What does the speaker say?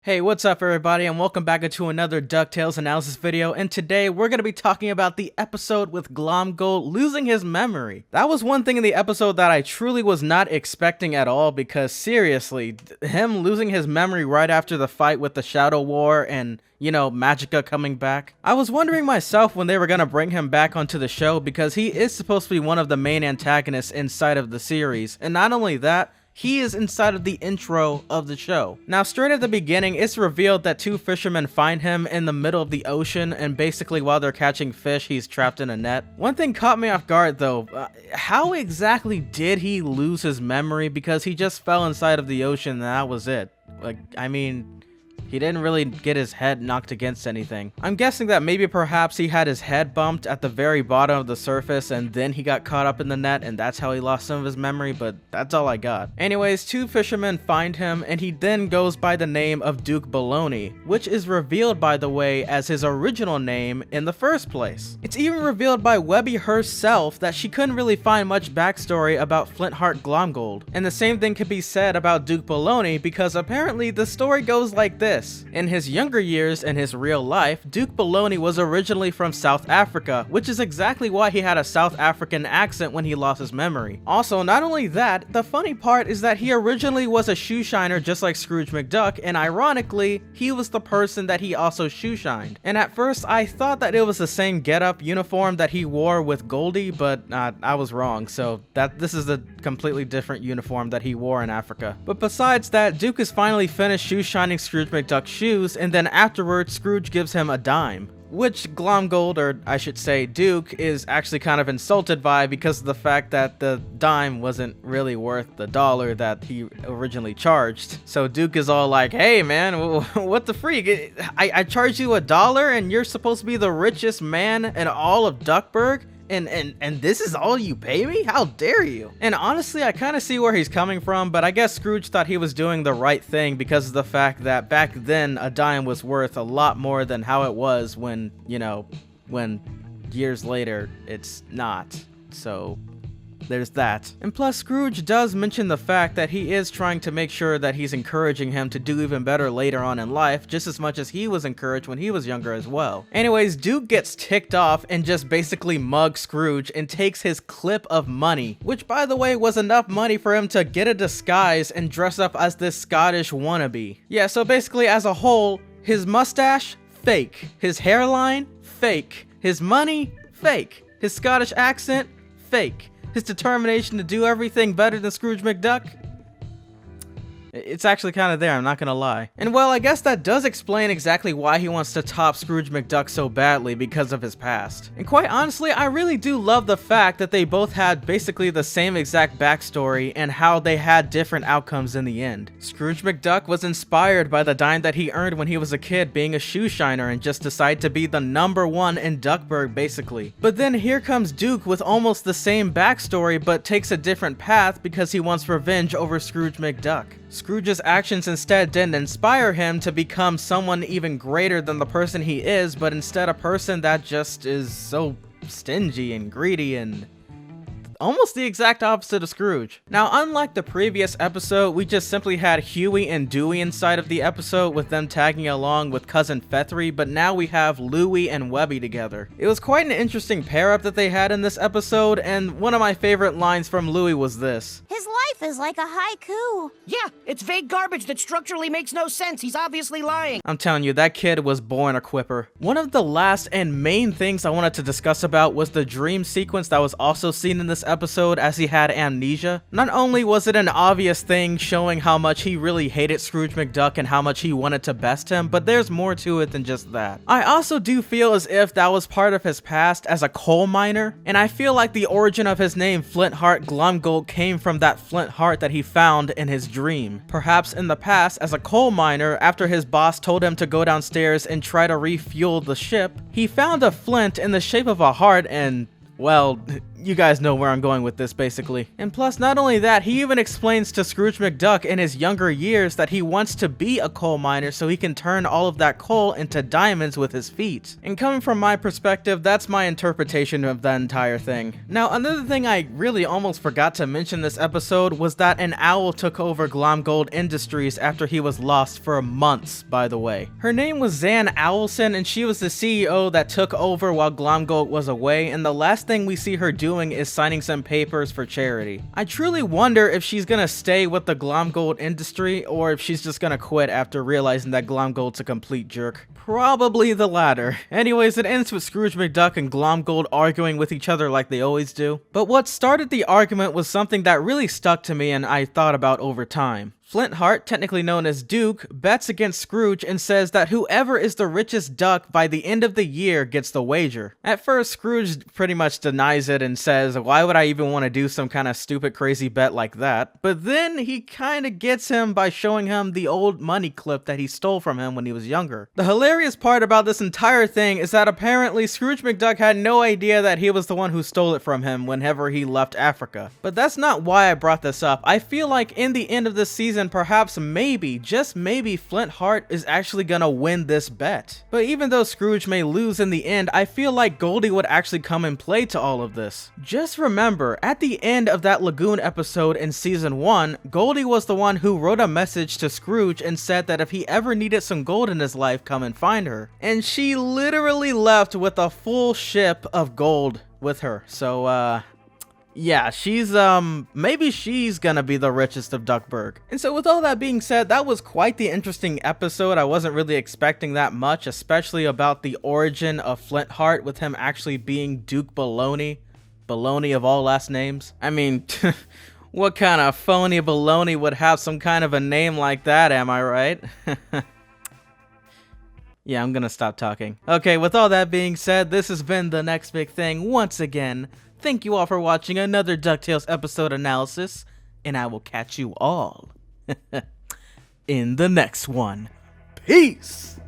Hey, what's up everybody, and welcome back to another DuckTales analysis video, and today we're going to be talking about the episode with Glomgold losing his memory. That was one thing in the episode that I truly was not expecting at all, because seriously, him losing his memory right after the fight with the Shadow War and, you know, Magica coming back. I was wondering myself when they were going to bring him back onto the show, because he is supposed to be one of the main antagonists inside of the series, and not only that, he is inside of the intro of the show. Now, straight at the beginning, it's revealed that two fishermen find him in the middle of the ocean, and basically while they're catching fish, he's trapped in a net. One thing caught me off guard though, how exactly did he lose his memory? Because he just fell inside of the ocean and that was it. Like, I mean, he didn't really get his head knocked against anything. I'm guessing that maybe perhaps he had his head bumped at the very bottom of the surface and then he got caught up in the net and that's how he lost some of his memory, but that's all I got. Anyways, two fishermen find him and he then goes by the name of Duke Baloney, which is revealed, by the way, as his original name in the first place. It's even revealed by Webby herself that she couldn't really find much backstory about Flinthearted Glomgold. And the same thing could be said about Duke Baloney, because apparently the story goes like this. In his younger years in his real life, Duke Baloney was originally from South Africa, which is exactly why he had a South African accent when he lost his memory. Also, not only that, the funny part is that he originally was a shoe shiner just like Scrooge McDuck, and ironically, he was the person that he also shoe shined. And at first, I thought that it was the same getup uniform that he wore with Goldie, but I was wrong, so this is a completely different uniform that he wore in Africa. But besides that, Duke is finally finished shoe shining Scrooge McDuck shoes, and then afterwards Scrooge gives him a dime, which Glomgold, or I should say Duke, is actually kind of insulted by because of the fact that the dime wasn't really worth the dollar that he originally charged. So Duke is all like, hey man, what the freak, I charged you $1 and you're supposed to be the richest man in all of Duckburg? And this is all you pay me? How dare you? And honestly, I kind of see where he's coming from, but I guess Scrooge thought he was doing the right thing because of the fact that back then a dime was worth a lot more than how it was when, you know, when years later it's not. So there's that. And plus, Scrooge does mention the fact that he is trying to make sure that he's encouraging him to do even better later on in life, just as much as he was encouraged when he was younger as well. Anyways, Duke gets ticked off and just basically mugs Scrooge and takes his clip of money, which by the way was enough money for him to get a disguise and dress up as this Scottish wannabe. Yeah, so basically as a whole, his mustache, fake. His hairline, fake. His money, fake. His Scottish accent, fake. His determination to do everything better than Scrooge McDuck? It's actually kind of there, I'm not gonna lie. And well, I guess that does explain exactly why he wants to top Scrooge McDuck so badly, because of his past. And quite honestly, I really do love the fact that they both had basically the same exact backstory and how they had different outcomes in the end. Scrooge McDuck was inspired by the dime that he earned when he was a kid being a shoe shiner and just decided to be the #1 in Duckburg basically. But then here comes Duke with almost the same backstory but takes a different path because he wants revenge over Scrooge McDuck. Scrooge's actions instead didn't inspire him to become someone even greater than the person he is, but instead a person that just is so stingy and greedy and almost the exact opposite of Scrooge. Now, unlike the previous episode, we just simply had Huey and Dewey inside of the episode with them tagging along with Cousin Fethry, but now we have Louie and Webby together. It was quite an interesting pair-up that they had in this episode, and one of my favorite lines from Louie was this: "His life is like a haiku." Yeah, it's vague garbage that structurally makes no sense. He's obviously lying. I'm telling you, that kid was born a quipper. One of the last and main things I wanted to discuss about was the dream sequence that was also seen in this episode as he had amnesia. Not only was it an obvious thing showing how much he really hated Scrooge McDuck and how much he wanted to best him, but there's more to it than just that. I also do feel as if that was part of his past as a coal miner, and I feel like the origin of his name Flinthearted Glomgold came from that flint heart that he found in his dream. Perhaps in the past, as a coal miner, after his boss told him to go downstairs and try to refuel the ship, he found a flint in the shape of a heart and, well, you guys know where I'm going with this, basically. And plus, not only that, he even explains to Scrooge McDuck in his younger years that he wants to be a coal miner so he can turn all of that coal into diamonds with his feet. And coming from my perspective, that's my interpretation of the entire thing. Now, another thing I really almost forgot to mention this episode was that an owl took over Glomgold Industries after he was lost for months, by the way. Her name was Zan Owlson, and she was the CEO that took over while Glomgold was away, and the last thing we see her doing is signing some papers for charity. I truly wonder if she's gonna stay with the Glomgold industry or if she's just gonna quit after realizing that Glomgold's a complete jerk. Probably the latter. Anyways, it ends with Scrooge McDuck and Glomgold arguing with each other like they always do. But what started the argument was something that really stuck to me and I thought about over time. Flinthearted, technically known as Duke, bets against Scrooge and says that whoever is the richest duck by the end of the year gets the wager. At first, Scrooge pretty much denies it and says, why would I even want to do some kind of stupid crazy bet like that? But then he kind of gets him by showing him the old money clip that he stole from him when he was younger. The hilarious part about this entire thing is that apparently Scrooge McDuck had no idea that he was the one who stole it from him whenever he left Africa. But that's not why I brought this up. I feel like in the end of this season, perhaps maybe, just maybe, Flinthearted is actually gonna win this bet. But even though Scrooge may lose in the end, I feel like Goldie would actually come and play to all of this. Just remember, at the end of that Lagoon episode in season 1, Goldie was the one who wrote a message to Scrooge and said that if he ever needed some gold in his life, come and find her. And she literally left with a full ship of gold with her. So, yeah, she's, maybe she's gonna be the richest of Duckburg. And so with all that being said, that was quite the interesting episode. I wasn't really expecting that much, especially about the origin of Flinthearted with him actually being Duke Baloney. Baloney of all last names. I mean, what kind of phony baloney would have some kind of a name like that, am I right? Yeah, I'm gonna stop talking. Okay, with all that being said, this has been The Next Big Thing once again. Thank you all for watching another DuckTales episode analysis, and I will catch you all in the next one. Peace!